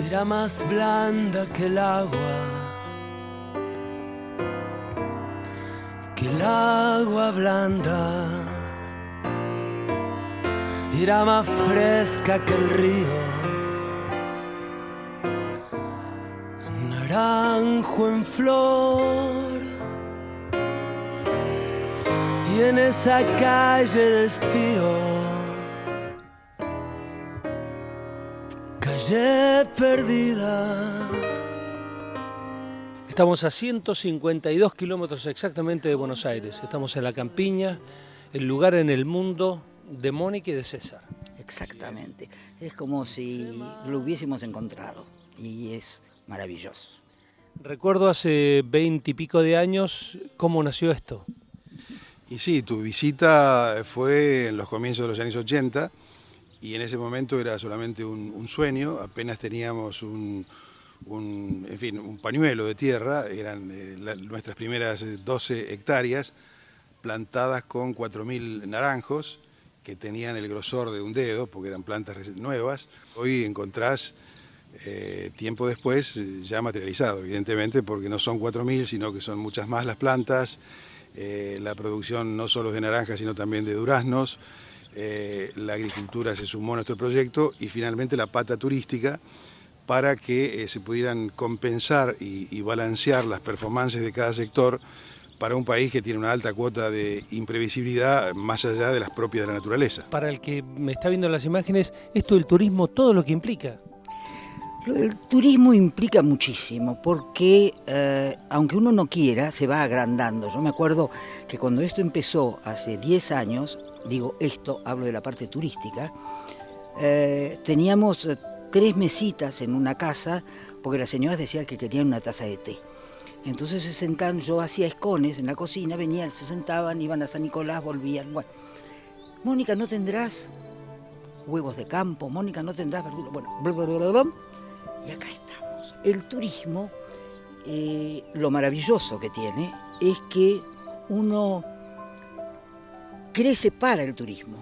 era más blanda que el agua blanda, era más fresca que el río, naranjo en flor. Y en esa calle de estío, calle perdida. Estamos a 152 kilómetros exactamente de Buenos Aires. Estamos en la campiña, el lugar en el mundo de Mónica y de César. Exactamente. Es como si lo hubiésemos encontrado y es maravilloso. Recuerdo hace 20 y pico de años cómo nació esto. Y sí, tu visita fue en los comienzos de los años 80 y en ese momento era solamente un sueño, apenas teníamos un pañuelo de tierra, eran nuestras primeras 12 hectáreas plantadas con 4.000 naranjos que tenían el grosor de un dedo porque eran plantas nuevas. Hoy encontrás, tiempo después, ya materializado, evidentemente, porque no son 4.000, sino que son muchas más las plantas. La producción no solo de naranjas, sino también de duraznos. La agricultura se sumó a nuestro proyecto y finalmente la pata turística, para que se pudieran compensar y balancear las performances de cada sector para un país que tiene una alta cuota de imprevisibilidad más allá de las propias de la naturaleza. Para el que me está viendo las imágenes, esto del turismo, todo lo que implica. Lo del turismo implica muchísimo porque aunque uno no quiera, se va agrandando. Yo me acuerdo que cuando esto empezó hace 10 años, digo esto, hablo de la parte turística, teníamos 3 mesitas en una casa porque las señoras decían que querían una taza de té. Entonces se sentaban, yo hacía escones en la cocina, venían, se sentaban, iban a San Nicolás, volvían. Bueno, Mónica, ¿no tendrás huevos de campo? Mónica, ¿no tendrás verduras? Bueno, blablabla. Y acá estamos. El turismo, lo maravilloso que tiene es que uno crece para el turismo.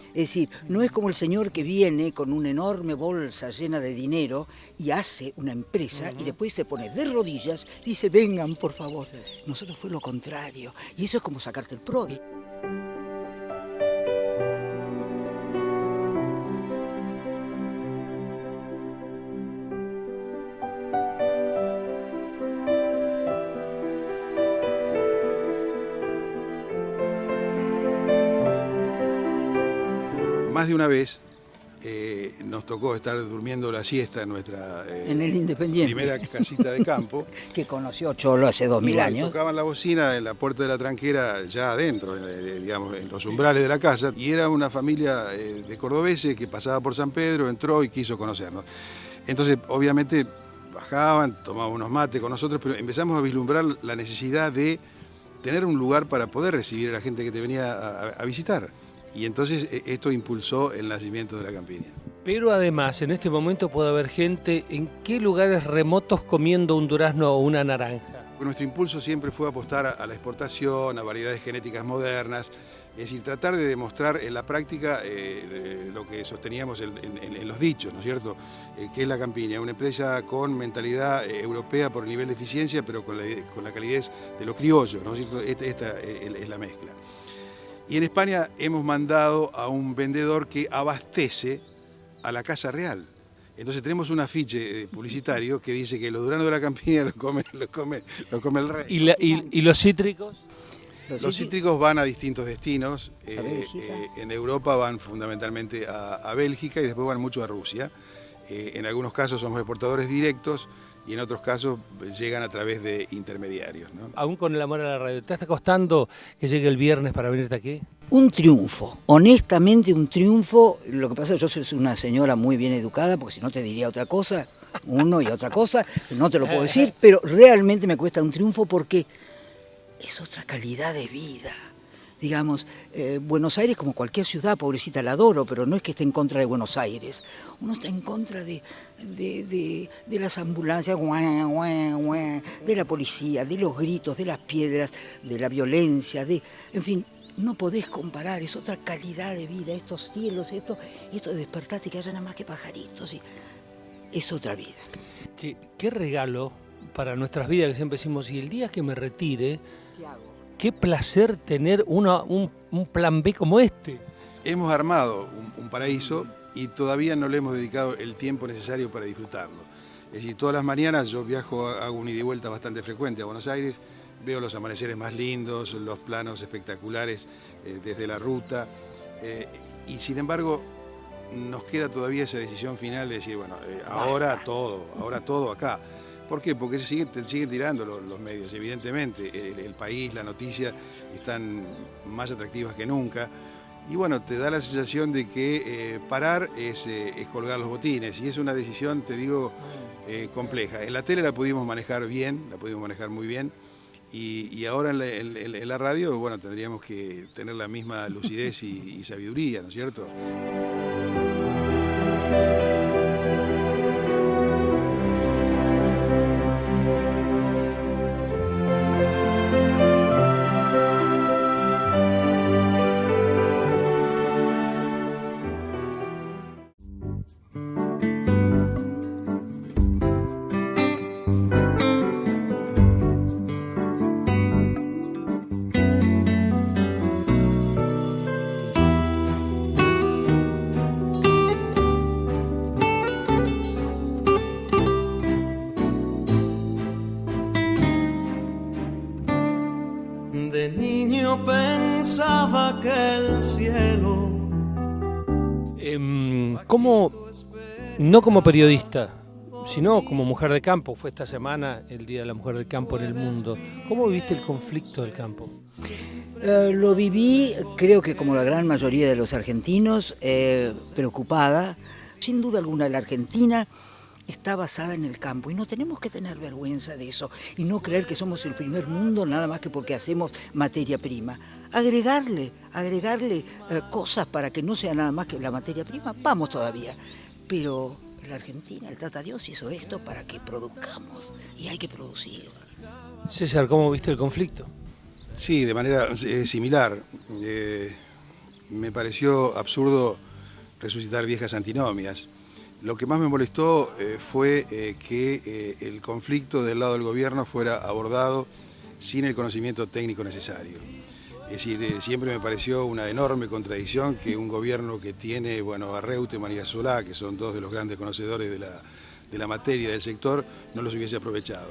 Es decir, no es como el señor que viene con una enorme bolsa llena de dinero y hace una empresa y después se pone de rodillas y dice, vengan por favor. Nosotros fue lo contrario. Y eso es como sacarte el PRODE. Más de una vez nos tocó estar durmiendo la siesta en nuestra en el Independiente, primera casita de campo. Que conoció Cholo hace 2000 años. Tocaban la bocina en la puerta de la tranquera, ya adentro, digamos, en los umbrales de la casa. Y era una familia de cordobeses que pasaba por San Pedro, entró y quiso conocernos. Entonces, obviamente, bajaban, tomaban unos mates con nosotros, pero empezamos a vislumbrar la necesidad de tener un lugar para poder recibir a la gente que te venía a visitar. Y entonces esto impulsó el nacimiento de la campiña. Pero además, en este momento puede haber gente en qué lugares remotos comiendo un durazno o una naranja. Nuestro impulso siempre fue apostar a la exportación, a variedades genéticas modernas, es decir, tratar de demostrar en la práctica lo que sosteníamos en los dichos, ¿no es cierto? Que es la campiña, una empresa con mentalidad europea por el nivel de eficiencia, pero con la calidez de lo criollo, ¿no es cierto? Esta es la mezcla. Y en España hemos mandado a un vendedor que abastece a la Casa Real. Entonces tenemos un afiche publicitario que dice que los duranos de la campiña los come el rey. ¿Y los cítricos? Los cítricos van a distintos destinos. En Europa van fundamentalmente a Bélgica y después van mucho a Rusia. En algunos casos somos exportadores directos y en otros casos llegan a través de intermediarios, ¿no? Aún con el amor a la radio, ¿te está costando que llegue el viernes para venirte aquí? Un triunfo, honestamente un triunfo. Lo que pasa es que yo soy una señora muy bien educada, porque si no te diría otra cosa, uno y otra cosa, no te lo puedo decir, pero realmente me cuesta un triunfo porque es otra calidad de vida. Digamos, Buenos Aires, como cualquier ciudad, pobrecita, la adoro, pero no es que esté en contra de Buenos Aires. Uno está en contra de las ambulancias, de la policía, de los gritos, de las piedras, de la violencia, en fin, no podés comparar, es otra calidad de vida, estos cielos, esto de despertarte y que haya nada más que pajaritos. es otra vida. Che, qué regalo para nuestras vidas, que siempre decimos, y el día que me retire, ¿Qué hago? qué placer tener un plan B como este. Hemos armado un paraíso y todavía no le hemos dedicado el tiempo necesario para disfrutarlo. Es decir, todas las mañanas yo viajo, hago un ida y vuelta bastante frecuente a Buenos Aires, veo los amaneceres más lindos, los planos espectaculares desde la ruta, y sin embargo nos queda todavía esa decisión final de decir, bueno, ahora todo acá. ¿Por qué? Porque siguen tirando los medios, evidentemente. El país, la noticia están más atractivas que nunca. Y bueno, te da la sensación de que parar es colgar los botines. Y es una decisión, te digo, compleja. En la tele la pudimos manejar bien, la pudimos manejar muy bien. Y ahora en la radio, bueno, tendríamos que tener la misma lucidez y sabiduría, ¿no es cierto? De niño pensaba que el cielo... ¿Cómo, no como periodista, sino como mujer de campo, fue esta semana el Día de la Mujer del Campo en el mundo, ¿cómo viviste el conflicto del campo? Lo viví, creo que como la gran mayoría de los argentinos, preocupada. Sin duda alguna, la Argentina está basada en el campo y no tenemos que tener vergüenza de eso y no creer que somos el primer mundo nada más que porque hacemos materia prima. Agregarle cosas para que no sea nada más que la materia prima, vamos todavía. Pero la Argentina, el Tata Dios hizo esto para que produzcamos y hay que producir. César, ¿cómo viste el conflicto? Sí, de manera similar. Me pareció absurdo resucitar viejas antinomias. Lo que más me molestó fue que el conflicto del lado del gobierno fuera abordado sin el conocimiento técnico necesario. Es decir, siempre me pareció una enorme contradicción que un gobierno que tiene, bueno, a Reutemann y María Solá, que son dos de los grandes conocedores de la materia del sector, no los hubiese aprovechado,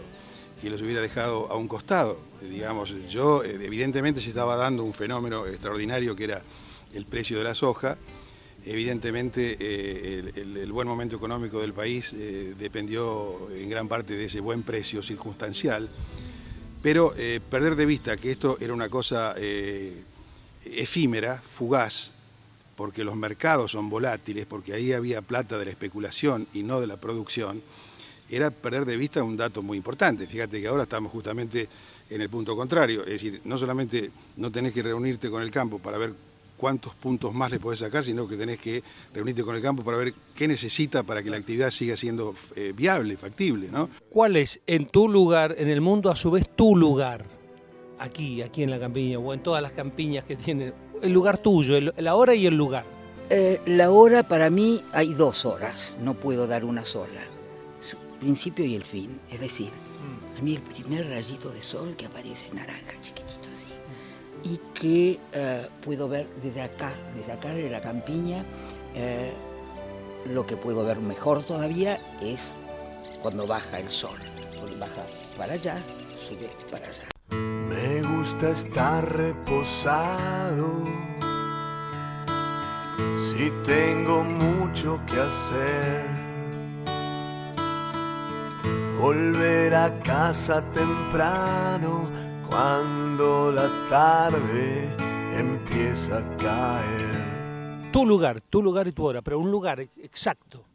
que los hubiera dejado a un costado. Digamos, evidentemente se estaba dando un fenómeno extraordinario que era el precio de la soja. Evidentemente el buen momento económico del país dependió en gran parte de ese buen precio circunstancial, pero perder de vista que esto era una cosa efímera, fugaz, porque los mercados son volátiles, porque ahí había plata de la especulación y no de la producción, era perder de vista un dato muy importante. Fíjate que ahora estamos justamente en el punto contrario, es decir, no solamente no tenés que reunirte con el campo para ver cuántos puntos más le podés sacar, sino que tenés que reunirte con el campo para ver qué necesita para que la actividad siga siendo viable, factible, ¿no? ¿Cuál es en tu lugar, en el mundo, a su vez tu lugar? Aquí en la campiña o en todas las campiñas que tienen, el lugar tuyo, la hora y el lugar. La hora para mí hay 2 horas, no puedo dar una sola. El principio y el fin, es decir, a mí el primer rayito de sol que aparece naranja, chiquitito así, y que puedo ver desde acá de la campiña. Lo que puedo ver mejor todavía es cuando baja el sol, porque baja para allá, sube para allá. Me gusta estar reposado, si tengo mucho que hacer, volver a casa temprano cuando la tarde empieza a caer. Tu lugar y tu hora, pero un lugar exacto.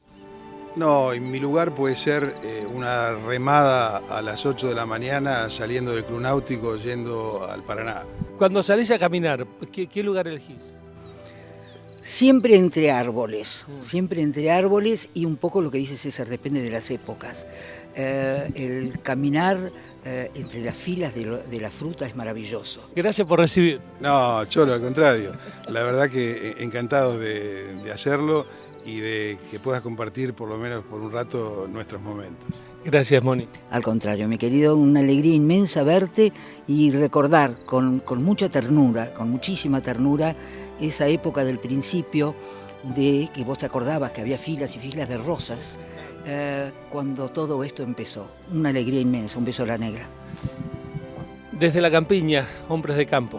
No, en mi lugar puede ser una remada a las 8 de la mañana saliendo del Club Náutico yendo al Paraná. Cuando salís a caminar, ¿qué lugar elegís? Siempre entre árboles y un poco lo que dice César, depende de las épocas. el caminar entre las filas de la fruta es maravilloso. Gracias por recibir. No, Cholo, al contrario. La verdad que encantado de hacerlo y de que puedas compartir por lo menos por un rato nuestros momentos. Gracias, Moni. Al contrario, mi querido, una alegría inmensa verte y recordar con mucha ternura, con muchísima ternura, esa época del principio de que vos te acordabas que había filas y filas de rosas, cuando todo esto empezó. Una alegría inmensa, un beso a la negra. Desde la campiña, hombres de campo.